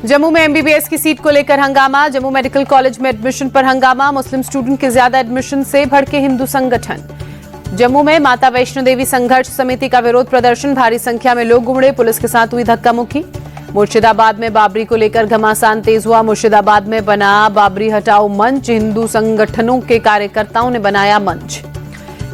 जम्मू में एमबीबीएस की सीट को लेकर हंगामा। जम्मू मेडिकल कॉलेज में एडमिशन पर हंगामा। मुस्लिम स्टूडेंट के ज्यादा एडमिशन से भड़के हिंदू संगठन। जम्मू में माता वैष्णो देवी संघर्ष समिति का विरोध प्रदर्शन। भारी संख्या में लोग उमड़े। पुलिस के साथ हुई धक्का मुक्की। मुर्शिदाबाद में बाबरी को लेकर घमासान तेज हुआ। मुर्शिदाबाद में बना बाबरी हटाओ मंच। हिंदू संगठनों के कार्यकर्ताओं ने बनाया मंच।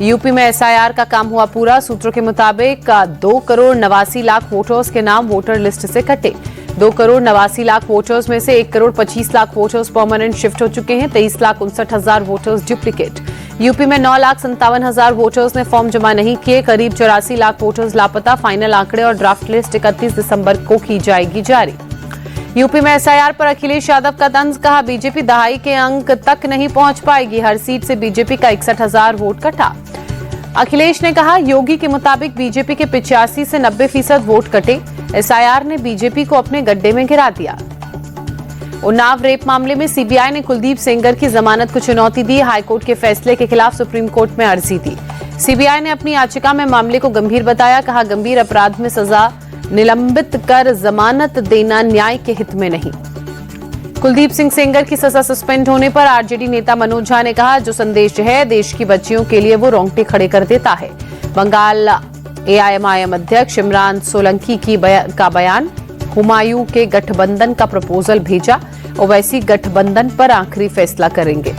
यूपी में एसआईआर का काम हुआ पूरा। सूत्रों के मुताबिक 2,89,00,000 वोटर्स के नाम वोटर लिस्ट से कटे। 2,89,00,000 वोटर्स में से 1,25,00,000 वोटर्स परमानेंट शिफ्ट हो चुके हैं। 23,59,000 वोटर्स डुप्लीकेट। यूपी में 9,57,000 वोटर्स ने फॉर्म जमा नहीं किए। करीब 84,00,000 वोटर्स लापता। फाइनल आंकड़े और ड्राफ्ट लिस्ट 31 दिसंबर को की जाएगी जारी। यूपी में एसआईआर पर अखिलेश यादव का तंज। कहा, बीजेपी दहाई के अंक तक नहीं पहुंच पाएगी। हर सीट से बीजेपी का 61,000 वोट कटा। अखिलेश ने कहा, योगी के मुताबिक बीजेपी के 85 से 90% वोट कटे। एसआईआर ने बीजेपी को अपने गड्ढे में गिरा दिया। उन्नाव रेप मामले में सीबीआई ने कुलदीप सेंगर की जमानत को चुनौती दी। हाईकोर्ट के फैसले के खिलाफ सुप्रीम कोर्ट में अर्जी दी। सीबीआई ने अपनी याचिका में मामले को गंभीर बताया। कहा, गंभीर अपराध में सजा निलंबित कर जमानत देना न्याय के हित में नहीं। कुलदीप सिंह सेंगर की सजा सस्पेंड होने पर आरजेडी नेता मनोज झा ने कहा, जो संदेश है देश की बच्चियों के लिए वो रोंगटे खड़े कर देता है। बंगाल एआईएमआईएम अध्यक्ष इमरान सोलंकी का बयान। हुमायूं के गठबंधन का प्रपोजल भेजा। ओवैसी गठबंधन पर आखिरी फैसला करेंगे।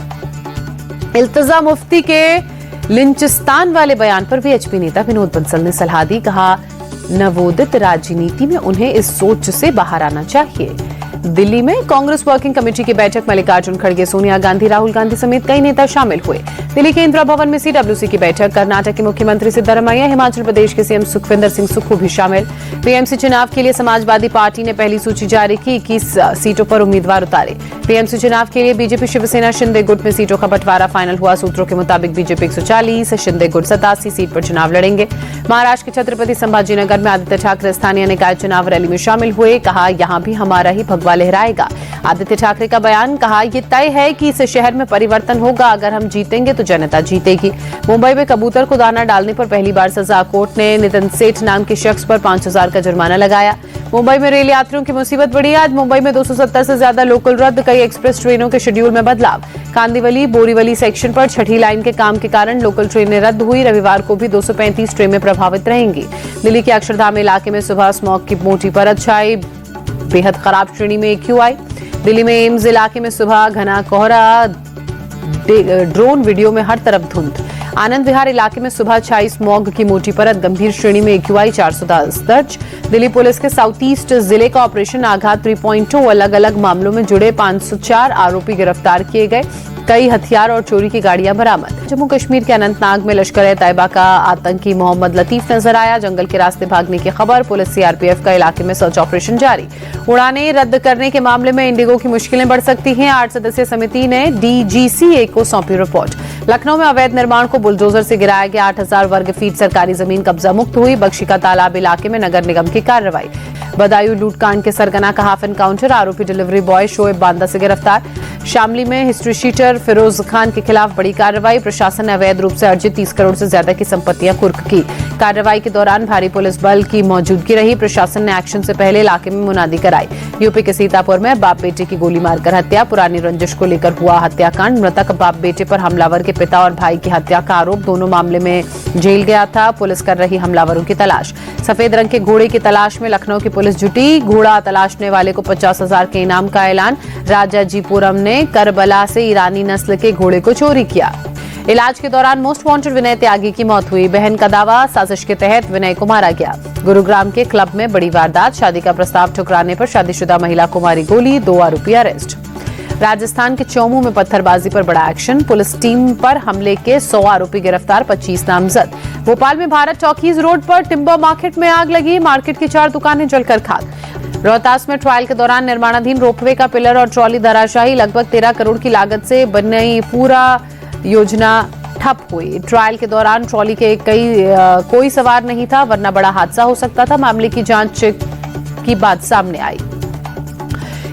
इल्तिजा मुफ्ती के लिंचिस्तान वाले बयान पर वीएचपी नेता विनोद बंसल ने सलाह दी। कहा, नवोदित राजनीति में उन्हें इस सोच से बाहर आना चाहिए। दिल्ली में कांग्रेस वर्किंग कमेटी की बैठक। मल्लिकार्जुन खड़गे, सोनिया गांधी, राहुल गांधी समेत कई नेता शामिल हुए। दिल्ली के इंदिरा भवन में सीडब्ल्यूसी की बैठक। कर्नाटक के मुख्यमंत्री सिद्धरमैया, हिमाचल प्रदेश के सीएम सुखविंदर सिंह सुक्खू भी शामिल। पीएमसी चुनाव के लिए समाजवादी पार्टी ने पहली सूची जारी की। 21 सीटों पर उम्मीदवार उतारे। पीएमसी चुनाव के लिए बीजेपी, शिवसेना, शिंदे गुट में सीटों का बंटवारा फाइनल हुआ। सूत्रों के मुताबिक बीजेपी 140, शिंदे गुट 87 सीट पर चुनाव लड़ेंगे। महाराष्ट्र के छत्रपति संभाजीनगर में आदित्य ठाकरे स्थानीय निकाय चुनाव रैली में शामिल हुए। कहा, यहां भी हमारा ही भगवा लहराएगा। आदित्य ठाकरे का बयान। कहा, यह तय है कि इस शहर में परिवर्तन होगा। अगर हम जीतेंगे तो जनता जीतेगी। मुंबई में कबूतर को दाना डालने पर पहली बार सजा। कोर्ट ने नितिन सेठ नाम के शख्स पर 5,000 का जुर्माना लगाया। मुंबई में रेल यात्रियों की मुसीबत बढ़ी। आज मुंबई में 270 से ज्यादा लोकल रद्द। कई एक्सप्रेस ट्रेनों के शेड्यूल में बदलाव। कांदिवली बोरीवली सेक्शन पर छठी लाइन के काम के कारण लोकल ट्रेनें रद्द हुई। रविवार को भी 235 ट्रेनें प्रभावित रहेंगी। दिल्ली के अक्षरधाम इलाके में सुबह स्मॉग की मोटी परत छाई। बेहद खराब श्रेणी में एक्यूआई। दिल्ली में एम्स इलाके में सुबह घना कोहरा। ड्रोन वीडियो में हर तरफ धुंध। आनंद विहार इलाके में सुबह छाई स्मॉग की मोटी परत। गंभीर श्रेणी में एक्यूआई 410 दर्ज। दिल्ली पुलिस के साउथ ईस्ट जिले का ऑपरेशन आघात 3.0। अलग अलग मामलों में जुड़े 504 आरोपी गिरफ्तार किए गए। कई हथियार और चोरी की गाड़ियां बरामद। जम्मू कश्मीर के अनंतनाग में लश्कर-ए-तैयबा का आतंकी मोहम्मद लतीफ नजर आया। जंगल के रास्ते भागने की खबर। पुलिस सीआरपीएफ का इलाके में सर्च ऑपरेशन जारी। उड़ानें रद्द करने के मामले में इंडिगो की मुश्किलें बढ़ सकती हैं। 8 सदस्यीय समिति ने डीजीसीए को सौंपी रिपोर्ट। लखनऊ में अवैध निर्माण को बुलडोजर से गिराया गया। 8,000 वर्ग फीट सरकारी जमीन कब्जा मुक्त हुई। बख्शी का तालाब इलाके में नगर निगम की कार्रवाई। बदायूं लूटकांड के सरगना का हाफ एनकाउंटर। आरोपी डिलीवरी बॉय शोएब बांदा से गिरफ्तार। शामली में हिस्ट्री शीटर फिरोज खान के खिलाफ बड़ी कार्रवाई। प्रशासन ने अवैध रूप से अर्जित 30 करोड़ से ज्यादा की संपत्तियां कुर्क की। कार्रवाई के दौरान भारी पुलिस बल की मौजूदगी रही। प्रशासन ने एक्शन से पहले इलाके में मुनादी कराई। यूपी के सीतापुर में बाप बेटे की गोली मारकर हत्या। पुरानी रंजिश को लेकर हुआ हत्याकांड। मृतक बाप बेटे पर हमलावर के पिता और भाई की हत्या का आरोप। दोनों मामले में जेल गया था। पुलिस कर रही हमलावरों की तलाश। सफेद रंग के घोड़े की तलाश में लखनऊ की पुलिस जुटी। घोड़ा तलाशने वाले को 50,000 के इनाम का ऐलान। राजाजीपुरम ने करबला से ईरानी नस्ल के घोड़े को चोरी किया। इलाज के दौरान मोस्ट वांटेड विनय त्यागी की मौत हुई। बहन का दावा, साजिश के तहत विनय को मारा गया। गुरुग्राम के क्लब में बड़ी वारदात। शादी का प्रस्ताव ठुकराने पर शादीशुदा महिला को मारी गोली। 2 आरोपी अरेस्ट। राजस्थान के चौमू में पत्थरबाजी पर बड़ा एक्शन। पुलिस टीम पर हमले के 100 आरोपी गिरफ्तार। 25 नामजद। भोपाल में भारत टॉकीज रोड पर टिम्बर मार्केट में आग लगी। मार्केट की 4 दुकानें जलकर खाक। रोहतास में ट्रायल के दौरान निर्माणाधीन रोपवे का पिलर और ट्रॉली धराशायी। लगभग 13 करोड़ की लागत से बनी पूरा योजना ठप हुई। ट्रायल के दौरान ट्रॉली के कोई सवार नहीं था, वरना बड़ा हादसा हो सकता था। मामले की जांच की बात सामने आई।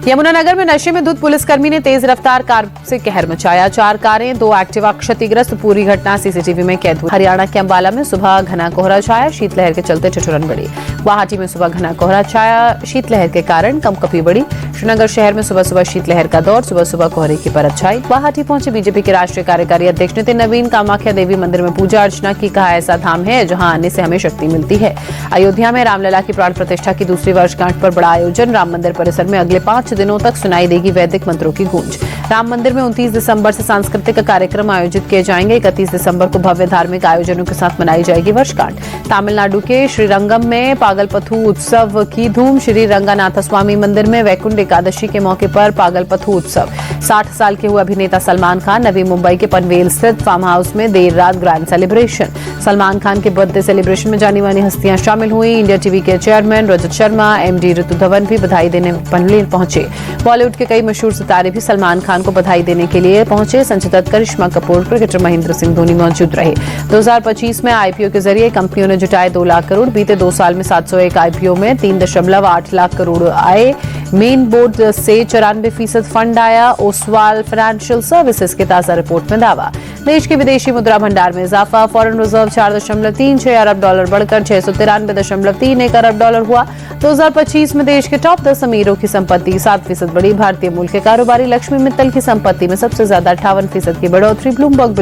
यमुनानगर में नशे में धुत पुलिसकर्मी ने तेज रफ्तार कार से कहर मचाया। 4 कारें 2 एक्टिवा क्षतिग्रस्त। पूरी घटना सीसीटीवी में कैद हुई। हरियाणा के अंबाला में सुबह घना कोहरा छाया। शीतलहर के चलते ठिठुरन बढ़ी। गुवाहाटी में सुबह घना कोहरा छाया, शीतलहर के कारण कंपकपी बढ़ी। श्रीनगर शहर में सुबह सुबह शीतलहर का दौर, सुबह सुबह कोहरे की परत छाई। गुवाहाटी पहुंचे बीजेपी के राष्ट्रीय कार्यकारी अध्यक्ष नितिन नवीन, कामाख्या देवी मंदिर में पूजा अर्चना की। कहा ऐसा धाम है जहां आने से हमें शक्ति मिलती है। अयोध्या में रामलला की प्राण प्रतिष्ठा की दूसरी वर्षगांठ पर बड़ा आयोजन। राम मंदिर परिसर में अगले 5 दिनों तक सुनाई देगी वैदिक मंत्रों की गूंज। राम मंदिर में 29 दिसंबर से सांस्कृतिक कार्यक्रम आयोजित किए जाएंगे। 31 दिसंबर को भव्य धार्मिक आयोजनों के साथ मनाई जाएगी वर्षगांठ। तमिलनाडु के श्रीरंगम में पागलपथु उत्सव की धूम। श्री रंगनाथस्वामी मंदिर में वैकुंठ एकादशी के मौके पर पागलपथु उत्सव। 60 साल के हुए अभिनेता सलमान खान नवी मुंबई के पनवेल स्थित फार्म हाउस में देर रात ग्रैंड सेलिब्रेशन। सलमान खान के बर्थडे सेलिब्रेशन में जानी मानी हस्तियां शामिल हुई। इंडिया टीवी के चेयरमैन रजत शर्मा, एमडी ऋतु धवन भी बधाई देने पनवेल पहुंचे। बॉलीवुड के कई मशहूर सितारे भी सलमान खान को बधाई देने के लिए पहुंचे। संजय दत्त, करिश्मा कपूर, क्रिकेटर महेंद्र सिंह धोनी मौजूद रहे। 2025 में आईपीओ के जरिए कंपनियों ने जुटाए 2 लाख करोड़। बीते 2 साल में 701 आईपीओ में 3.8 लाख करोड़ आए। मेन बोर्ड से 94% फंड आया। ओसवाल फाइनेंशियल सर्विसेज के ताजा रिपोर्ट में दावा। देश के विदेशी मुद्रा भंडार में इजाफा। फॉरेन रिजर्व 4.36 अरब डॉलर बढ़कर 693.31 अरब डॉलर हुआ। 2025 में देश के टॉप 10 अमीरों की संपत्ति 7% बढ़ी। भारतीय मूल के कारोबारी लक्ष्मी मित्तल की संपत्ति में सबसे ज्यादा 58% की बढ़ोतरी। ब्लूमबर्ग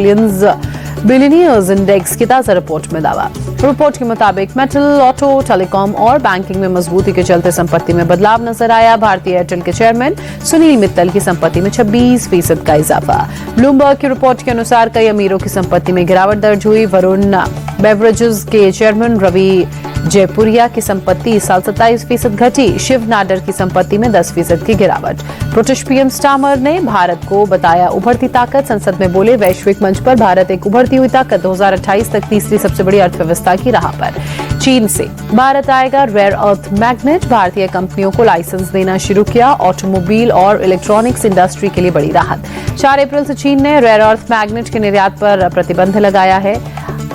बिलियनियर्स इंडेक्स की ताजा रिपोर्ट में दावा। रिपोर्ट के मुताबिक मेटल, ऑटो, टेलीकॉम और बैंकिंग में मजबूती के चलते संपत्ति में बदलाव नजर आया। भारतीय एयरटेल के चेयरमैन सुनील मित्तल की संपत्ति में 26% का इजाफा। ब्लूमबर्ग की रिपोर्ट के अनुसार कई अमीरों की संपत्ति में गिरावट दर्ज हुई। वरुण बेवरेजेस के चेयरमैन रवि जयपुरिया की संपत्ति इस साल 27% घटी। शिव नाडर की संपत्ति में 10% की गिरावट। ब्रिटिश पीएम स्टामर ने भारत को बताया उभरती ताकत। संसद में बोले वैश्विक मंच पर भारत एक उभरती हुई ताकत। 2028 तक तीसरी सबसे बड़ी अर्थव्यवस्था की राह पर। चीन से भारत आएगा रेयर अर्थ मैग्नेट। भारतीय कंपनियों को लाइसेंस देना शुरू किया। ऑटोमोबाइल और इलेक्ट्रॉनिक्स इंडस्ट्री के लिए बड़ी राहत। 4 अप्रैल से चीन ने रेयर अर्थ मैग्नेट के निर्यात पर प्रतिबंध लगाया है।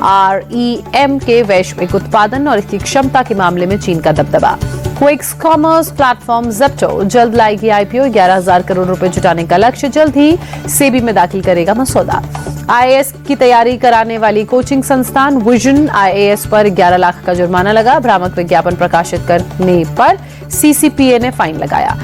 REM के वैश्विक उत्पादन और इसकी क्षमता के मामले में चीन का दबदबा। क्विक्स कॉमर्स प्लेटफॉर्म जेप्टो जल्द लाएगी आईपीओ। 11,000 करोड़ रुपए जुटाने का लक्ष्य। जल्द ही सेबी में दाखिल करेगा मसौदा। IAS की तैयारी कराने वाली कोचिंग संस्थान विजन IAS पर 11 लाख का जुर्माना लगा। भ्रामक विज्ञापन प्रकाशित करने पर CCPA ने फाइन लगाया।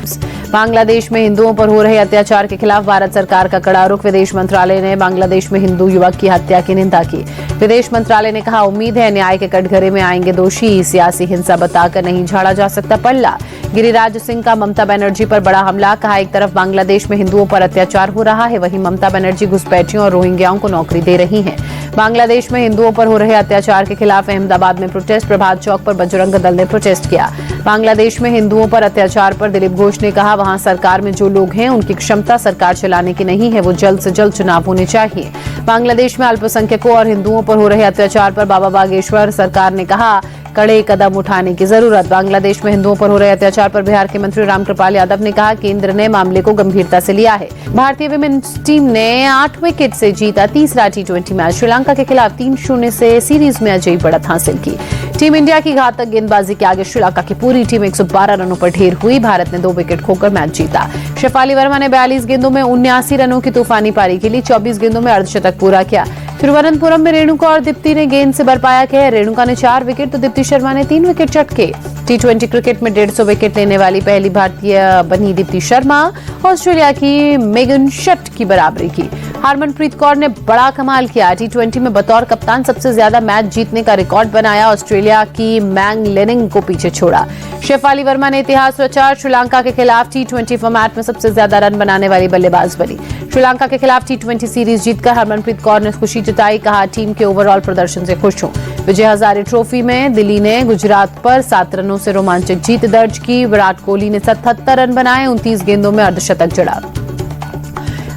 बांग्लादेश में हिंदुओं पर हो रहे अत्याचार के खिलाफ भारत सरकार का कड़ा रुख। विदेश मंत्रालय ने बांग्लादेश में हिंदू युवक की हत्या की निंदा की। विदेश मंत्रालय ने कहा उम्मीद है न्याय के कटघरे में आएंगे दोषी। सियासी हिंसा बताकर नहीं झाड़ा जा सकता पल्ला। गिरिराज सिंह का ममता बनर्जी पर बड़ा हमला। कहा एक तरफ बांग्लादेश में हिंदुओं पर अत्याचार हो रहा है, वहीं ममता बनर्जी घुसपैठियों और रोहिंग्याओं को नौकरी दे रही हैं। बांग्लादेश में हिंदुओं पर हो रहे अत्याचार के खिलाफ अहमदाबाद में प्रोटेस्ट। प्रभात चौक पर बजरंग दल ने प्रोटेस्ट किया। बांग्लादेश में हिंदुओं पर अत्याचार पर दिलीप घोष ने कहा वहां सरकार में जो लोग हैं उनकी क्षमता सरकार चलाने की नहीं है, वो जल्द से जल्द चुनाव होने चाहिए। बांग्लादेश में अल्पसंख्यकों और हिंदुओं पर हो रहे अत्याचार पर बाबा बागेश्वर सरकार ने कहा कड़े कदम उठाने की जरूरत। बांग्लादेश में हिंदुओं पर हो रहे अत्याचार पर बिहार के मंत्री रामकृपाल यादव ने कहा केंद्र ने मामले को गंभीरता से लिया है। भारतीय विमेन्स टीम ने 8 विकेट से जीता तीसरा T20 मैच। श्रीलंका के खिलाफ 3-0 से सीरीज में अजयी बढ़त हासिल की। टीम इंडिया की घातक गेंदबाजी के आगे श्रीलंका की पूरी टीम 112 रनों पर ढेर हुई। भारत ने 2 विकेट खोकर मैच जीता। शेफाली वर्मा ने 42 गेंदों में 79 रनों की तूफानी पारी खेली। 24 गेंदों में अर्धशतक पूरा किया। तिरुवनंतपुरम में रेणुका और दीप्ति ने गेंद से बरपाया किया। रेणुका ने 4 विकेट तो दीप्ति शर्मा ने 3 विकेट चटके। T20 क्रिकेट में 150 विकेट लेने वाली पहली भारतीय बनी दीप्ति शर्मा। ऑस्ट्रेलिया की मेगन शट की बराबरी की। हरमनप्रीत कौर ने बड़ा कमाल किया। T20 में बतौर कप्तान सबसे ज्यादा मैच जीतने का रिकॉर्ड बनाया। ऑस्ट्रेलिया की मैंग लेनिंग को पीछे छोड़ा। शेफाली वर्मा ने इतिहास रचा। श्रीलंका के खिलाफ T20 फॉर्मेट में सबसे ज्यादा रन बनाने वाली बल्लेबाज बनी। श्रीलंका के खिलाफ T20 सीरीज जीतकर हरमनप्रीत कौर ने खुशी जताई। कहा टीम के ओवरऑल प्रदर्शन से खुश हूं। विजय हजारे ट्रॉफी में दिल्ली ने गुजरात पर 7 रनों से रोमांचक जीत दर्ज की। विराट कोहली ने 77 रन बनाए। 29 गेंदों में अर्धशतक जड़ा।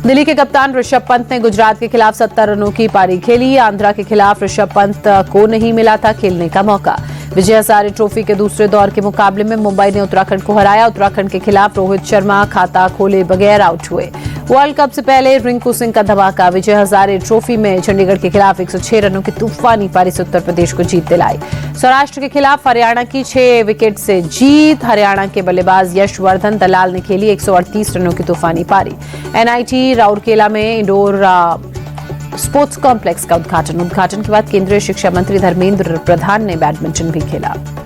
दिल्ली के कप्तान ऋषभ पंत ने गुजरात के खिलाफ 70 रनों की पारी खेली। आंध्रा के खिलाफ ऋषभ पंत को नहीं मिला था खेलने का मौका। विजय हजारे ट्रॉफी के दूसरे दौर के मुकाबले में मुंबई ने उत्तराखंड को हराया। उत्तराखंड के खिलाफ रोहित शर्मा खाता खोले बगैर आउट हुए। वर्ल्ड कप से पहले रिंकू सिंह का धमाका। विजय हजारे ट्रॉफी में चंडीगढ़ के खिलाफ 106 रनों की तूफानी पारी से उत्तर प्रदेश को जीत दिलाई। सौराष्ट्र के खिलाफ हरियाणा की 6 विकेट से जीत। हरियाणा के बल्लेबाज यशवर्धन दलाल ने खेली 138 रनों की तूफानी पारी। NIT राउरकेला में इंडोर स्पोर्ट्स कॉम्प्लेक्स का उद्घाटन के बाद केंद्रीय शिक्षा मंत्री धर्मेंद्र प्रधान ने बैडमिंटन भी खेला।